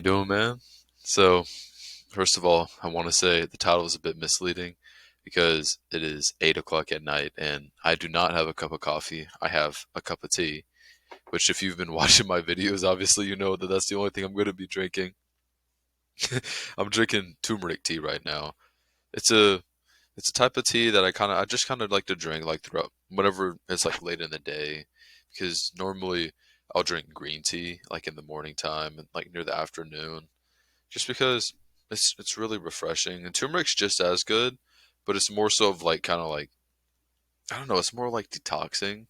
You doing, man? So, first of all, I want to say the title is a bit misleading because it is 8 o'clock at night and I do not have a cup of coffee. I have a cup of tea, which, if you've been watching my videos, obviously you know that that's the only thing I'm going to be drinking. I'm drinking turmeric tea right now. It's a it's a type of tea that I just kind of like to drink like throughout whenever it's like late in the day because normally I'll drink green tea like in the morning time and like near the afternoon just because it's really refreshing. And turmeric's just as good, but it's more so of like kind of like I don't know, it's more like detoxing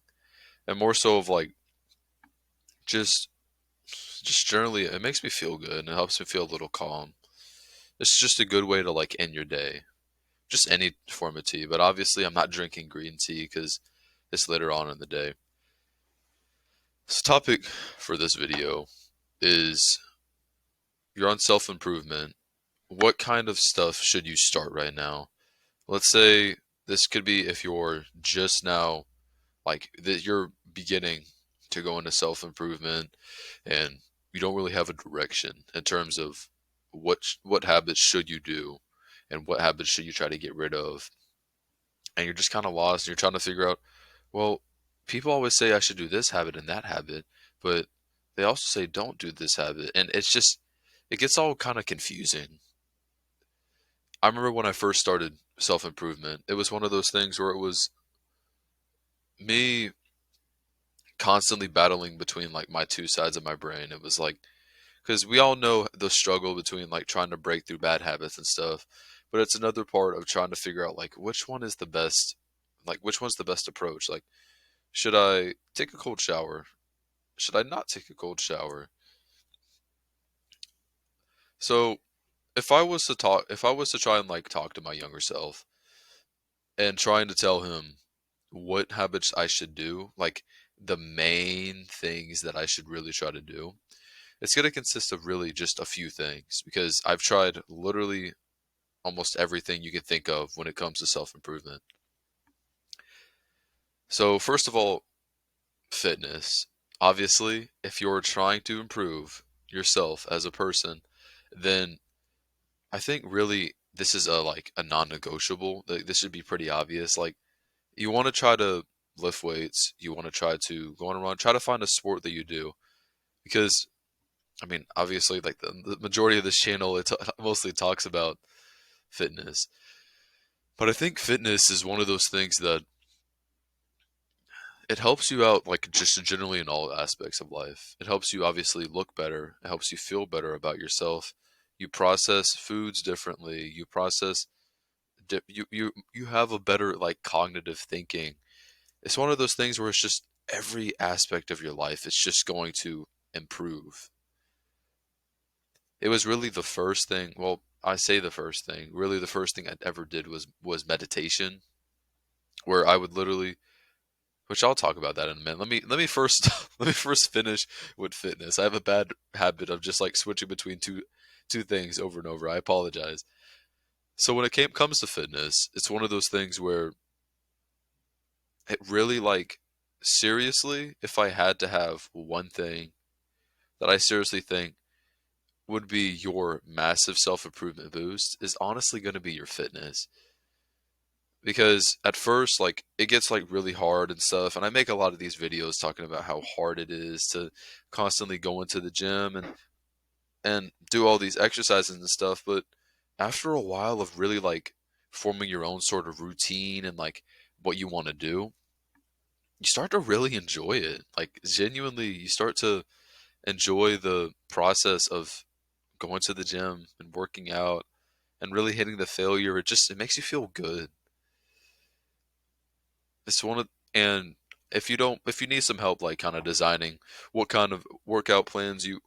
and more so of like just just generally it makes me feel good and it helps me feel a little calm. It's just a good way to like end your day. Just any form of tea, but obviously I'm not drinking green tea because it's later on in the day. So topic for this video is you're on self-improvement. What kind of stuff should you start right now? Let's say this could be if you're just now, like that you're beginning to go into self-improvement and you don't really have a direction in terms of what habits should you do and what habits should you try to get rid of. And you're just kind of lost and you're trying to figure out, well, people always say I should do this habit and that habit, but they also say don't do this habit. And it's just, it gets all kind of confusing. I remember when I first started self improvement, it was one of those things where it was me constantly battling between like my two sides of my brain. It was like, because we all know the struggle between like trying to break through bad habits and stuff, but it's another part of trying to figure out like which one is the best, like which one's the best approach. Like, should I take a cold shower? Should I not take a cold shower? So if I was to try and like talk to my younger self and trying to tell him what habits I should do, like the main things that I should really try to do, it's going to consist of really just a few things because I've tried literally almost everything you can think of when it comes to self improvement. So, first of all, fitness. Obviously, if you're trying to improve yourself as a person, then I think really this is a non-negotiable. This should be pretty obvious. Like you want to try to lift weights, you want to try to go on a run, try to find a sport that you do because I mean, obviously, like the majority of this channel, it mostly talks about fitness. But I think fitness is one of those things that it helps you out, like just generally in all aspects of life. It helps you obviously look better. It helps you feel better about yourself. You process foods differently. You process, you have a better like cognitive thinking. It's one of those things where it's just every aspect of your life. It's just going to improve. It was really the first thing. Well, I say the first thing. Really, the first thing I ever did was meditation, where I would literally, which I'll talk about that in a minute. Let me first let me first finish with fitness. I have a bad habit of just like switching between two things over and over. I apologize. So when comes to fitness, it's one of those things where it really like seriously, if I had to have one thing that I seriously think would be your massive self improvement boost is honestly going to be your fitness. Because at first, like, it gets like really hard and stuff. And I make a lot of these videos talking about how hard it is to constantly go into the gym and do all these exercises and stuff. But after a while of really like forming your own sort of routine and like what you want to do, you start to really enjoy it. Like, genuinely, you start to enjoy the process of going to the gym and working out and really hitting the failure. It makes you feel good. It's one of and if you need some help like kind of designing what kind of workout plans you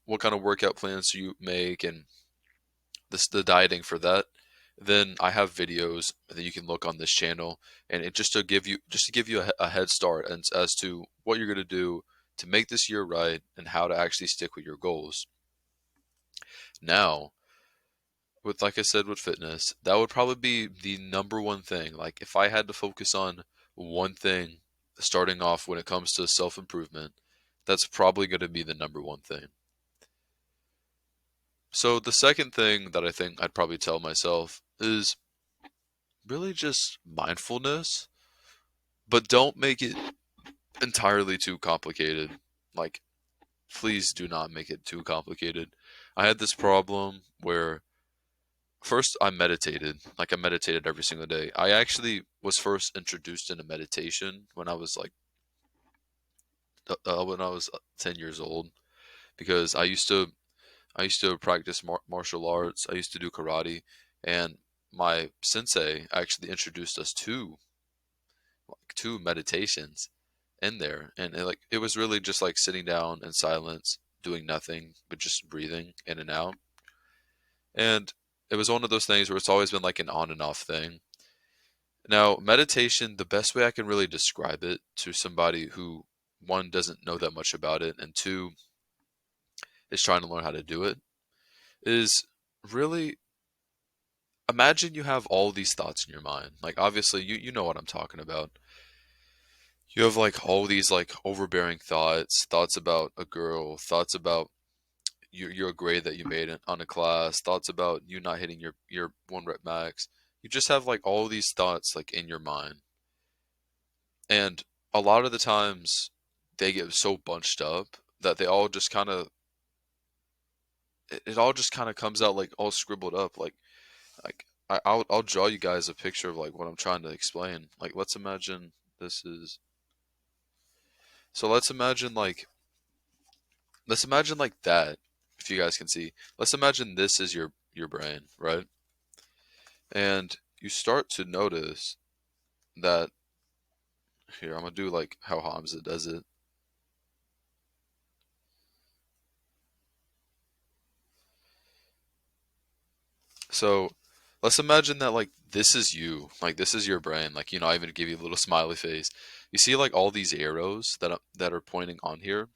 make and the dieting for that, then I have videos that you can look on this channel and it just to give you a head start and as to what you're going to do to make this year right and how to actually stick with your goals. Now, with like I said with fitness, that would probably be the number one thing. Like if I had to focus on one thing starting off when it comes to self-improvement, that's probably going to be the number one thing. So the second thing that I think I'd probably tell myself is really just mindfulness, but don't make it entirely too complicated. Like, please do not make it too complicated. I had this problem where first I meditated, like I meditated every single day. I actually was first introduced into meditation when I was like when I was 10 years old because I used to practice martial arts. I used to do karate, and my sensei actually introduced us to like two meditations in there, and it was really just like sitting down in silence, doing nothing but just breathing in and out. And it was one of those things where it's always been like an on and off thing. Now, meditation, the best way I can really describe it to somebody who one doesn't know that much about it, and two is trying to learn how to do it, is really imagine you have all these thoughts in your mind. Like obviously you know what I'm talking about. You have like all these like overbearing thoughts, thoughts about a girl, thoughts about your grade that you made on a class, thoughts about you not hitting your one rep max. You just have like all these thoughts like in your mind. And a lot of the times they get so bunched up that they all just kind of it all just kind of comes out like all scribbled up like I'll draw you guys a picture of like what I'm trying to explain. Like this is so let's imagine like that, if you guys can see. Let's imagine this is your brain, right? And you start to notice that here I'm gonna do like how Hamza does it. So let's imagine that like this is you, like this is your brain. Like I even give you a little smiley face. You see like all these arrows that are pointing on here.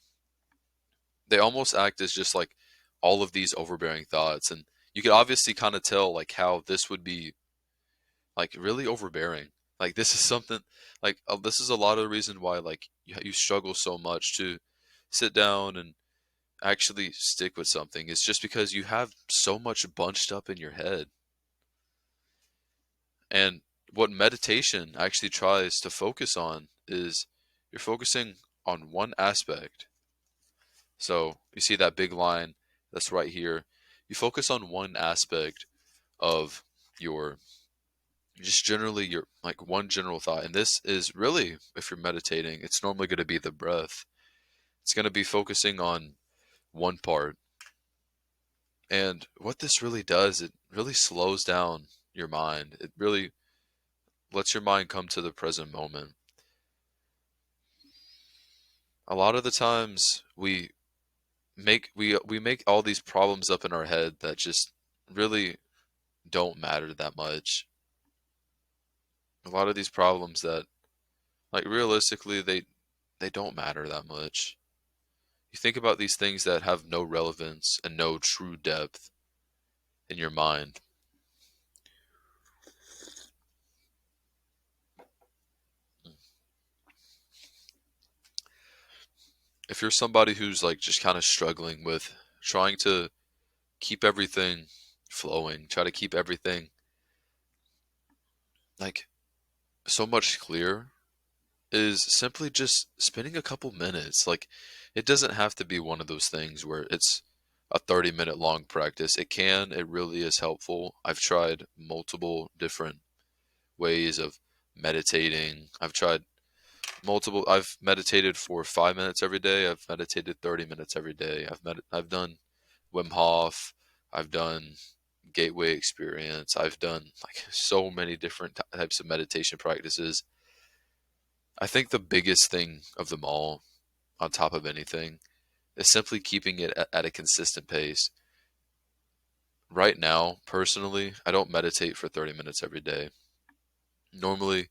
They almost act as just like all of these overbearing thoughts, and you could obviously kind of tell like how this would be like really overbearing. Like this is something like this is a lot of the reason why like you struggle so much to sit down and actually stick with something. It's just because you have so much bunched up in your head. And what meditation actually tries to focus on is you're focusing on one aspect. So you see that big line that's right here. You focus on one aspect of your just generally your like one general thought. And this is really, if you're meditating, it's normally going to be the breath. It's going to be focusing on one part. And what this really does, it really slows down your mind. It really lets your mind come to the present moment. A lot of the times we make all these problems up in our head that just really don't matter that much. A lot of these problems that like realistically they don't matter that much. You think about these things that have no relevance and no true depth in your mind. If you're somebody who's like just kind of struggling with trying to keep everything flowing, try to keep everything like so much clearer, is simply just spending a couple minutes. Like it doesn't have to be one of those things where it's a 30-minute long practice. It really is helpful. I've tried multiple different ways of meditating. I've meditated for 5 minutes every day. I've meditated 30 minutes every day. I've done Wim Hof. I've done Gateway Experience. I've done like so many different types of meditation practices. I think the biggest thing of them all, on top of anything, is simply keeping it at a consistent pace. Right now, personally, I don't meditate for 30 minutes every day. Normally,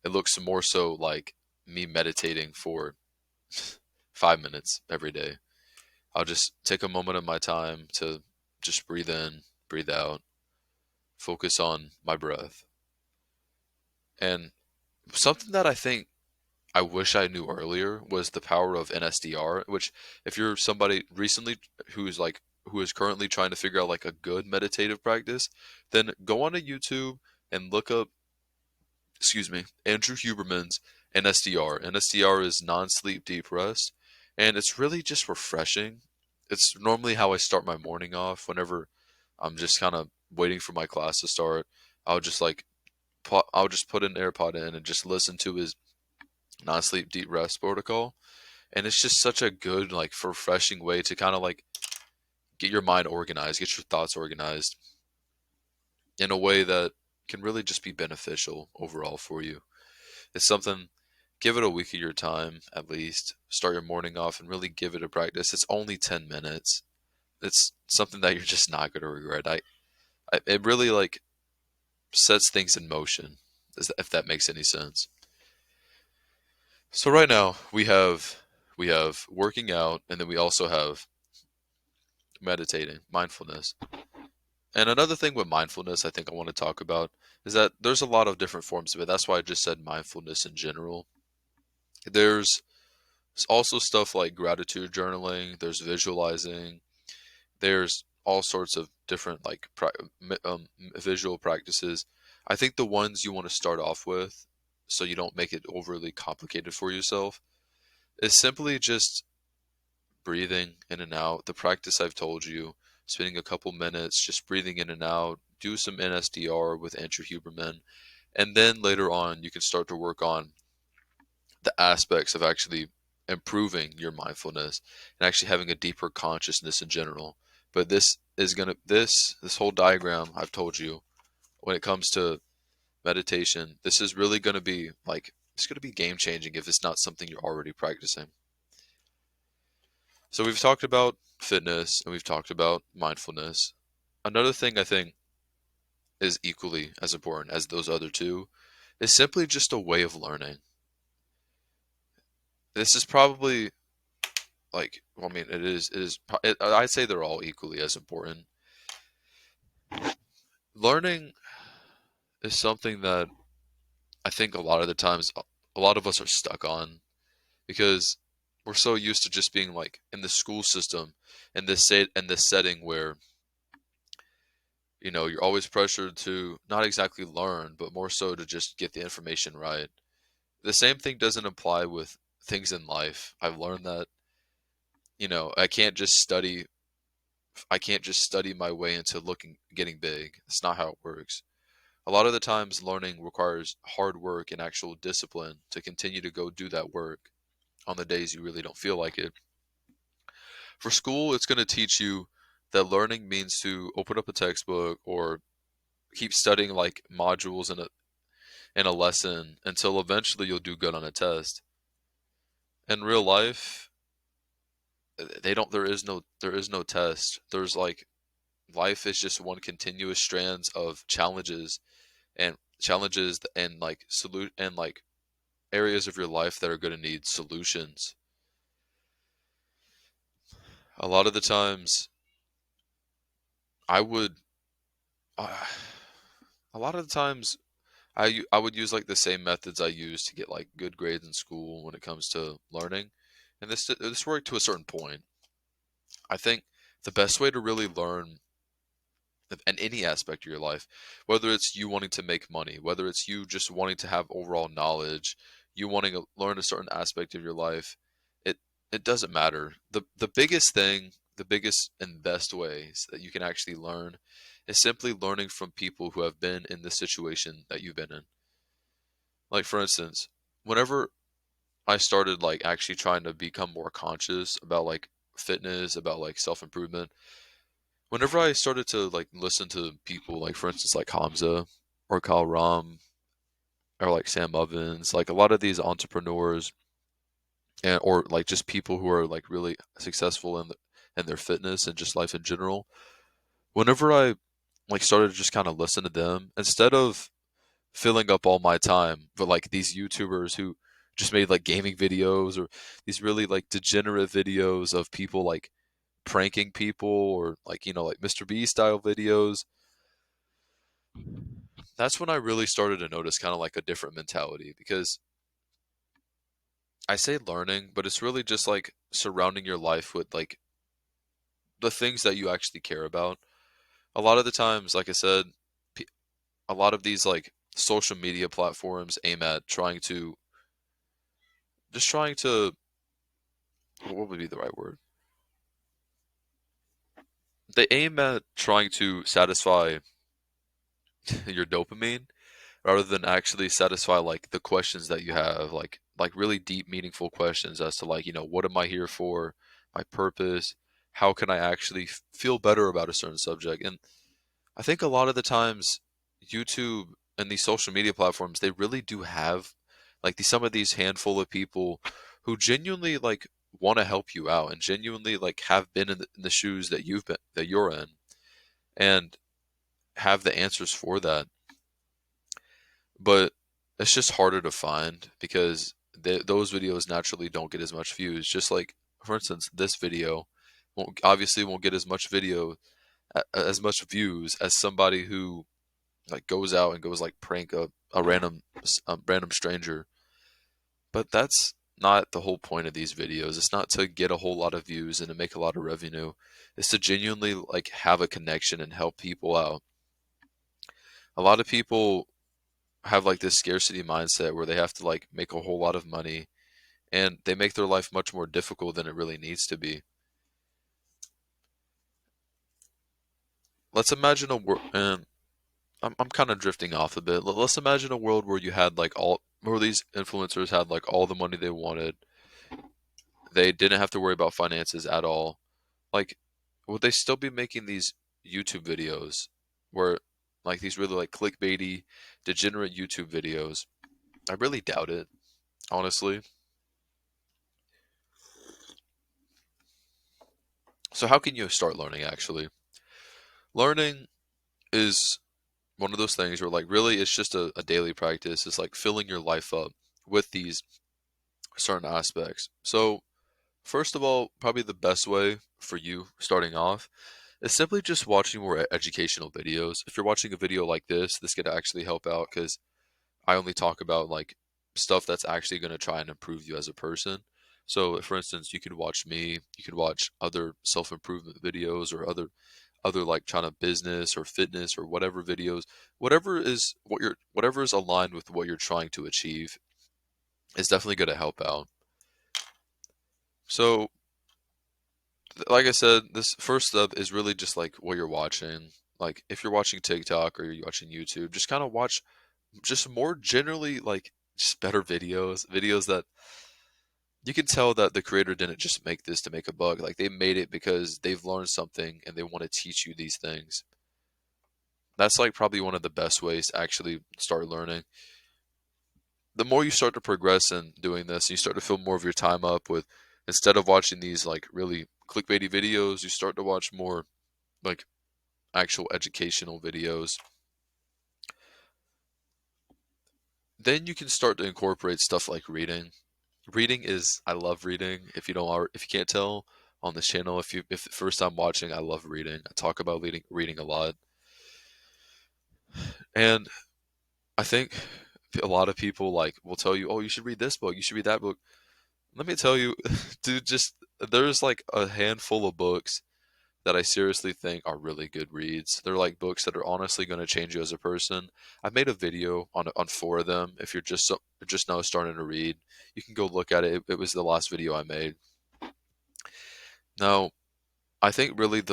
it looks more so like me meditating for 5 minutes every day. I'll just take a moment of my time to just breathe in, breathe out, focus on my breath. And something that I think I wish I knew earlier was the power of NSDR, which if you're somebody recently who's like who is currently trying to figure out like a good meditative practice, then go on to YouTube and look up, excuse me, Andrew Huberman's NSDR. NSDR is non-sleep deep rest, and it's really just refreshing. It's normally how I start my morning off whenever I'm just kind of waiting for my class to start. I'll just like I'll just put an AirPod in and just listen to his non-sleep deep rest protocol, and it's just such a good like refreshing way to kind of like get your mind organized, get your thoughts organized in a way that can really just be beneficial overall for you. It's something, give it a week of your time at least. Start your morning off and really give it a practice. It's only 10 minutes. It's something that you're just not going to regret. It really like sets things in motion, if that makes any sense. So right now we have working out, and then we also have meditating, mindfulness. And another thing with mindfulness I think I want to talk about is that there's a lot of different forms of it. That's why I just said mindfulness in general. There's also stuff like gratitude journaling, there's visualizing, there's all sorts of different like visual practices. I think the ones you want to start off with, so you don't make it overly complicated for yourself, is simply just breathing in and out. The practice I've told you, spending a couple minutes just breathing in and out, do some NSDR with Andrew Huberman, and then later on you can start to work on the aspects of actually improving your mindfulness and actually having a deeper consciousness in general. But this whole diagram I've told you, when it comes to meditation, this is really going to be like, it's going to be game changing if it's not something you're already practicing. So we've talked about fitness and we've talked about mindfulness. Another thing I think is equally as important as those other two is simply just a way of learning. This is probably like, well, I mean, I'd say they're all equally as important. Learning is something that I think a lot of the times, a lot of us are stuck on because we're so used to just being like in the school system in this setting where, you're always pressured to not exactly learn, but more so to just get the information right. The same thing doesn't apply with things in life. I've learned that, I can't just study my way into getting big. That's not how it works. A lot of the times learning requires hard work and actual discipline to continue to go do that work on the days you really don't feel like it. For school, it's going to teach you that learning means to open up a textbook or keep studying like modules in a lesson until eventually you'll do good on a test. In real life, they don't there is no test. There's like life is just one continuous strands of challenges and like salute and like areas of your life that are going to need solutions. A lot of the times I would uh, a lot of the times I would use like the same methods I use to get like good grades in school when it comes to learning, and this worked to a certain point. I think the best way to really learn in any aspect of your life, whether it's you wanting to make money, whether it's you just wanting to have overall knowledge, you wanting to learn a certain aspect of your life, it it doesn't matter. The biggest thing, the biggest and best ways that you can actually learn is simply learning from people who have been in the situation that you've been in. Like for instance, whenever I started like actually trying to become more conscious about like fitness, about like self-improvement, whenever I started to like listen to people like for instance like Hamza or Kyle Ram or like Sam Ovens, like a lot of these entrepreneurs and or like just people who are like really successful in their fitness and just life in general, whenever I like started to just kind of listen to them instead of filling up all my time, but like these YouTubers who just made like gaming videos or these really like degenerate videos of people like pranking people or like like Mr. B style videos. That's when I really started to notice kind of like a different mentality because I say learning, but it's really just like surrounding your life with like the things that you actually care about. A lot of the times, like I said, a lot of these like social media platforms aim at trying to what would be the right word? They aim at trying to satisfy your dopamine rather than actually satisfy like the questions that you have, like really deep, meaningful questions as to like, what am I here for? My purpose? How can I actually feel better about a certain subject? And I think a lot of the times YouTube and these social media platforms, they really do have like some of these handful of people who genuinely like want to help you out and genuinely like have been in the shoes that you're in and have the answers for that. But it's just harder to find because those videos naturally don't get as much views. Just like, for instance, this video won't get as much as much views as somebody who like goes out and goes like prank a random stranger. But that's not the whole point of these videos. It's not to get a whole lot of views and to make a lot of revenue. It's to genuinely like have a connection and help people out. A lot of people have like this scarcity mindset where they have to like make a whole lot of money and they make their life much more difficult than it really needs to be. Let's imagine a world, and I'm kind of drifting off a bit. Let's imagine a world where you had like where these influencers had like all the money they wanted. They didn't have to worry about finances at all. Like, would they still be making these YouTube videos where like these really like clickbaity, degenerate YouTube videos? I really doubt it, honestly. So how can you start learning actually? Learning is one of those things where like really it's just a daily practice. It's like filling your life up with these certain aspects. So first of all, probably the best way for you starting off is simply just watching more educational videos. If you're watching a video like this could actually help out because I only talk about like stuff that's actually going to try and improve you as a person. So, for instance, you could watch me, you could watch other self-improvement videos or other like trying to business or fitness or whatever videos, whatever is aligned with what you're trying to achieve is definitely going to help out. So, like I said, this first step is really just like what you're watching. Like if you're watching TikTok or you're watching YouTube, just kind of watch just more generally like just better videos that you can tell that the creator didn't just make this to make a buck. Like they made it because they've learned something and they want to teach you these things. That's like probably one of the best ways to actually start learning. The more you start to progress in doing this, you start to fill more of your time up with instead of watching these like really clickbaity videos, you start to watch more like actual educational videos. Then you can start to incorporate stuff like reading. Reading is I love reading. If you can't tell on this channel, if the first time watching, I love reading. I talk about reading a lot. And I think a lot of people like will tell you, "Oh, you should read this book. You should read that book." Let me tell you, dude, just there's like a handful of books that I seriously think are really good reads. They're like books that are honestly going to change you as a person. I've made a video on four of them. If you're just now starting to read, you can go look at it. It was the last video I made. Now, I think really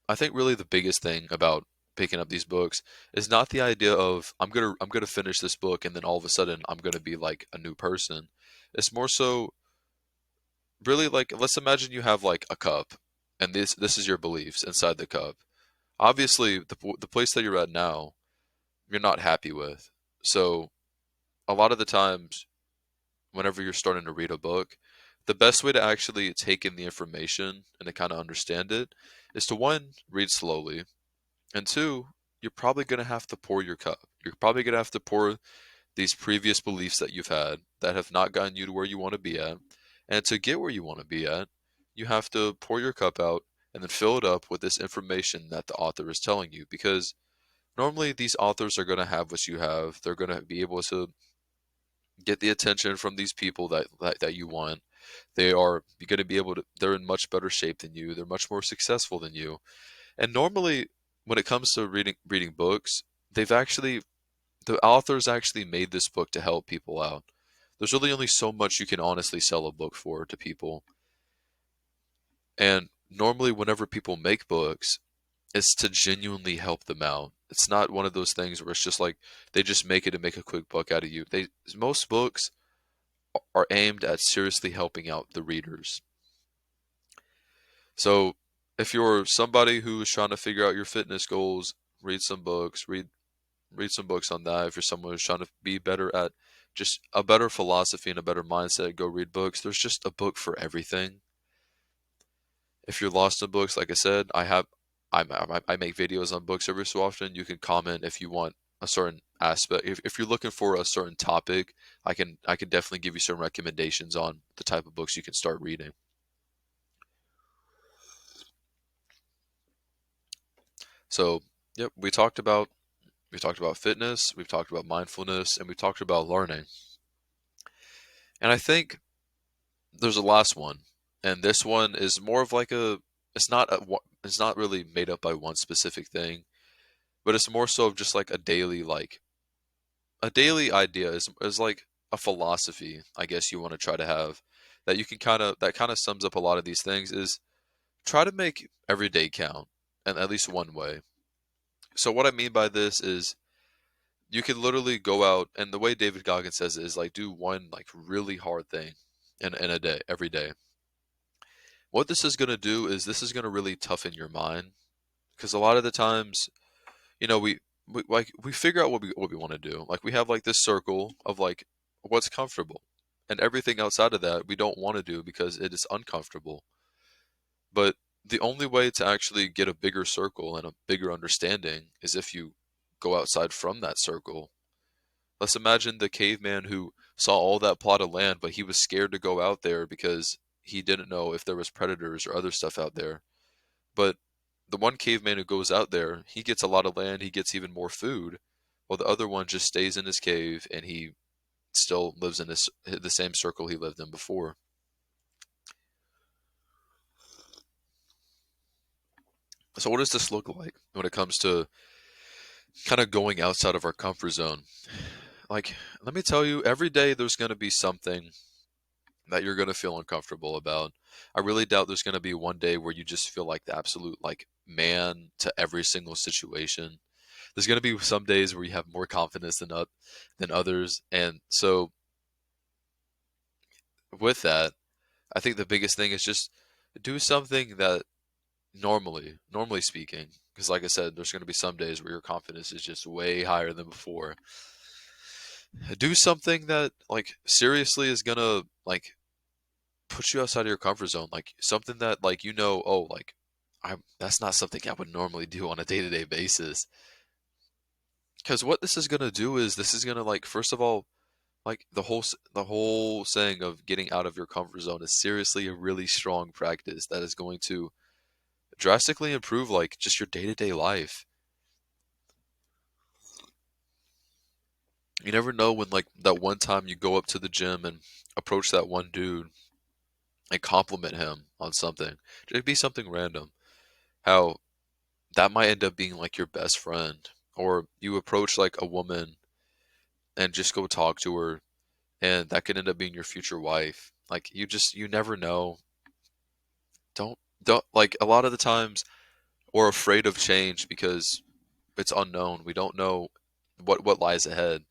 I think really the biggest thing about picking up these books is not the idea of I'm gonna finish this book and then all of a sudden I'm gonna be like a new person. It's more so really like let's imagine you have like a cup and this is your beliefs inside the cup. Obviously, the place that you're at now, you're not happy with. So a lot of the times, whenever you're starting to read a book, the best way to actually take in the information and to kind of understand it is to one, read slowly, and two, you're probably going to have to pour your cup. You're probably going to have to pour these previous beliefs that you've had that have not gotten you to where you want to be at. And to get where you want to be at, you have to pour your cup out and then fill it up with this information that the author is telling you. Because normally these authors are going to have what you have. They're going to be able to get the attention from these people that you want. They are going to be able to, they're in much better shape than you. They're much more successful than you. And normally, when it comes to reading books, they've actually, the authors actually made this book to help people out. There's really only so much you can honestly sell a book for to people. And normally, whenever people make books, it's to genuinely help them out. It's not one of those things where it's just like they just make it to make a quick buck out of you. Most books are aimed at seriously helping out the readers. So if you're somebody who is trying to figure out your fitness goals, read some books, read some books on that. If you're someone who's trying to be better at just a better philosophy and a better mindset, go read books. There's just a book for everything. If you're lost in books, like I said, I make videos on books every so often. You can comment if you want a certain aspect. If you're looking for a certain topic, I can definitely give you some recommendations on the type of books you can start reading. So, yep, we talked about fitness, we've talked about mindfulness, and we talked about learning. And I think there's a last one, and this one is more of like a it's not really made up by one specific thing, but it's more so of just like a daily idea is like a philosophy, I guess you want to try to have that you can kind of sums up a lot of these things is try to make every day count in at least one way. So what I mean by this is you can literally go out and the way David Goggins says it is like do one like really hard thing in a day, every day. What this is going to do is this is going to really toughen your mind because a lot of the times, we figure out what we want to do. Like we have like this circle of like what's comfortable, and everything outside of that we don't want to do because it is uncomfortable. But the only way to actually get a bigger circle and a bigger understanding is if you go outside from that circle. Let's imagine the caveman who saw all that plot of land, but he was scared to go out there because he didn't know if there was predators or other stuff out there. But the one caveman who goes out there, he gets a lot of land, he gets even more food, while the other one just stays in his cave and he still lives in the same circle he lived in before. So what does this look like when it comes to kind of going outside of our comfort zone? Like, let me tell you, every day there's going to be something that you're going to feel uncomfortable about. I really doubt there's going to be one day where you just feel like the absolute like man to every single situation. There's going to be some days where you have more confidence than others, and so with that, I think the biggest thing is just do something that normally speaking, because like I said, there's going to be some days where your confidence is just way higher than before. Do something that like seriously is going to like put you outside of your comfort zone, like something that like oh like I that's not something I would normally do on a day-to-day basis. Because what this is going to do is this is going to like first of all like the whole saying of getting out of your comfort zone is seriously a really strong practice that is going to drastically improve like just your day-to-day life. You never know when like that one time you go up to the gym and approach that one dude and compliment him on something. It'd be something random. How that might end up being like your best friend. Or you approach like a woman and just go talk to her and that could end up being your future wife. Like you never know. Don't like a lot of the times we're afraid of change because it's unknown. We don't know what lies ahead.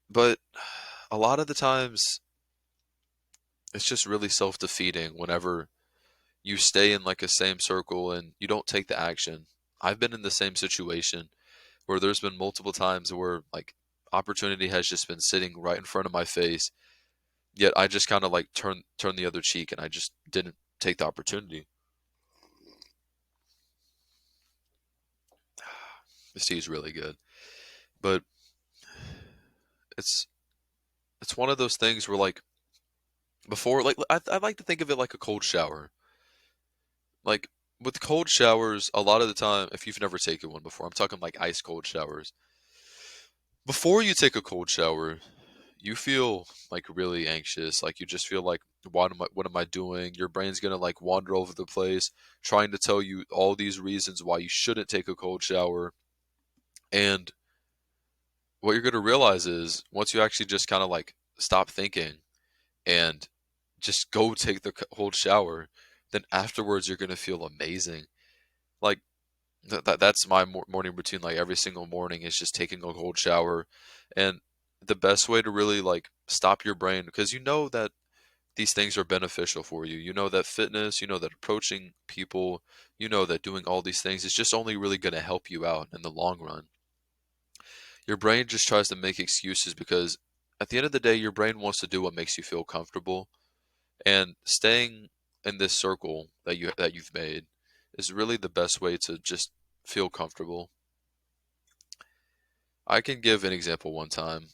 But a lot of the times it's just really self-defeating whenever you stay in like a same circle and you don't take the action. I've been in the same situation where there's been multiple times where like opportunity has just been sitting right in front of my face, yet I just kind of like turn the other cheek and I just didn't take the opportunity. This tea is really good, but it's it's one of those things where like before like I like to think of it like a cold shower. Like with cold showers, a lot of the time, if you've never taken one before, I'm talking like ice cold showers. Before you take a cold shower, you feel like really anxious, like you just feel like what am I doing? Your brain's gonna like wander over the place, trying to tell you all these reasons why you shouldn't take a cold shower. And what you're gonna realize is once you actually just kind of like stop thinking and just go take the cold shower, then afterwards you're gonna feel amazing. Like that's my morning routine. Like every single morning is just taking a cold shower, and the best way to really like stop your brain, because you know that these things are beneficial for you. You know that fitness, you know that approaching people, you know that doing all these things is just only really going to help you out in the long run. Your brain just tries to make excuses because at the end of the day, your brain wants to do what makes you feel comfortable, and staying in this circle that you've made is really the best way to just feel comfortable. I can give an example one time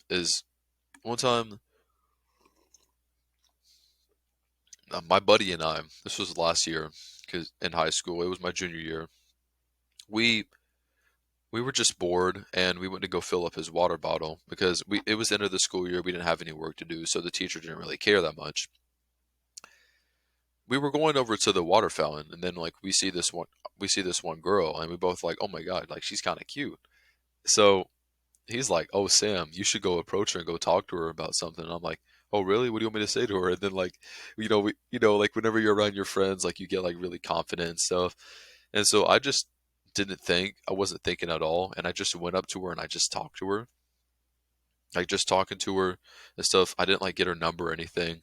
my buddy and I, this was last year, because in high school, it was my junior year. We we were just bored and we went to go fill up his water bottle because it was the end of the school year. We didn't have any work to do, so the teacher didn't really care that much. We were going over to the water fountain, and then like we see this one girl, and we both like, oh my God, like she's kind of cute. So he's like, "Oh, Sam, you should go approach her and go talk to her about something." And I'm like, "Oh, really? What do you want me to say to her?" And then like, like whenever you're around your friends, like you get like really confident and stuff. And so I just didn't think, I wasn't thinking at all, and I just went up to her and I just talked to her, like just talking to her and stuff. I didn't like get her number or anything.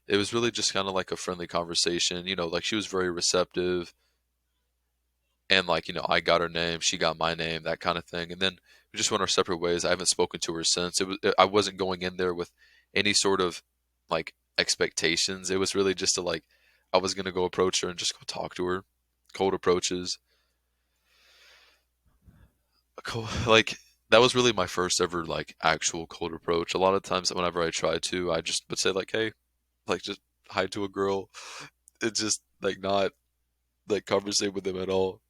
It was really just kind of like a friendly conversation, like she was very receptive, and like I got her name, she got my name, that kind of thing, and then we just went our separate ways. I haven't spoken to her since. I wasn't going in there with any sort of like expectations. It was really just to like, I was gonna go approach her and just go talk to her. Cold approaches. Like that was really my first ever like actual cold approach. A lot of times whenever I tried to, I just would say like, hey, like just hi to a girl. It's just like not like conversate with them at all.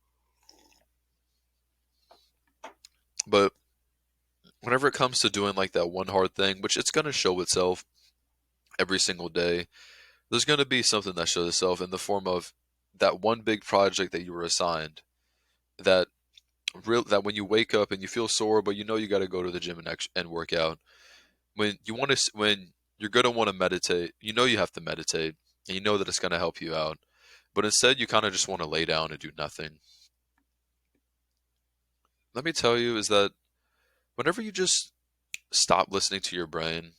But whenever it comes to doing like that one hard thing, which it's gonna show itself every single day, there's gonna be something that shows itself in the form of that one big project that you were assigned. That that when you wake up and you feel sore, but you know you got to go to the gym and work out. When you're gonna want to meditate, you know you have to meditate, and you know that it's gonna help you out. But instead, you kind of just want to lay down and do nothing. Let me tell you, is that whenever you just stop listening to your brain,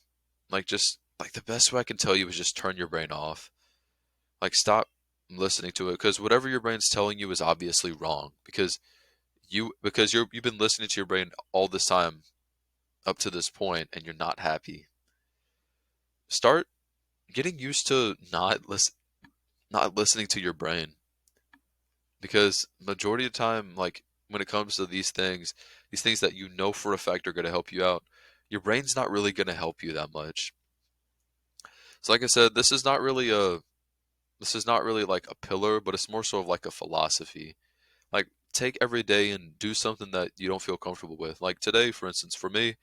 like just like the best way I can tell you is just turn your brain off. Like stop listening to it, because whatever your brain's telling you is obviously wrong, because you've been listening to your brain all this time up to this point and you're not happy. Start getting used to not listening to your brain, because majority of the time, like when it comes to these things that you know for a fact are going to help you out, your brain's not really going to help you that much. So like I said, this is not really like a pillar, but it's more so of like a philosophy. Like take every day and do something that you don't feel comfortable with. Like today, for instance, for me,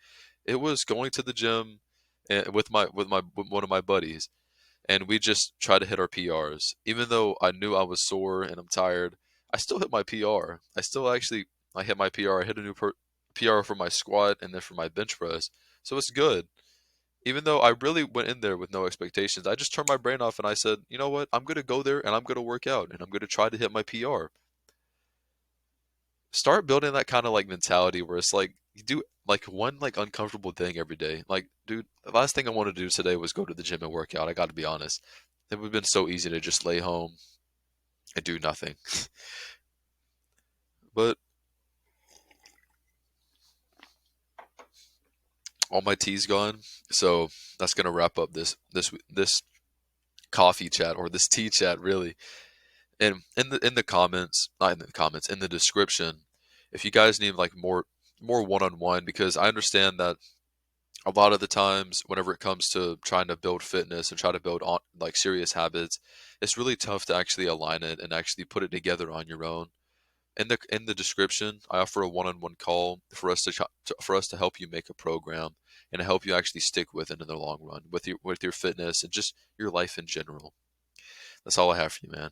it was going to the gym and with one of my buddies, and we just try to hit our PRs. Even though I knew I was sore and I'm tired, I still hit my PR. I hit my PR. I hit a new PR for my squat and then for my bench press. So it's good. Even though I really went in there with no expectations, I just turned my brain off and I said, you know what? I'm going to go there and I'm going to work out and I'm going to try to hit my PR. Start building that kind of like mentality where it's like you do like one like uncomfortable thing every day. Like, dude, the last thing I wanted to do today was go to the gym and work out. I got to be honest. It would have been so easy to just lay home and do nothing. But all my tea's gone, so that's gonna wrap up this coffee chat, or this tea chat really. And in the comments, not in the comments, in the description, if you guys need like more one-on-one, because I understand that a lot of the times whenever it comes to trying to build fitness and try to build on like serious habits, it's really tough to actually align it and actually put it together on your own. In the description, I offer a one-on-one call for us for us to help you make a program and to help you actually stick with it in the long run with your fitness and just your life in general. That's all I have for you, man.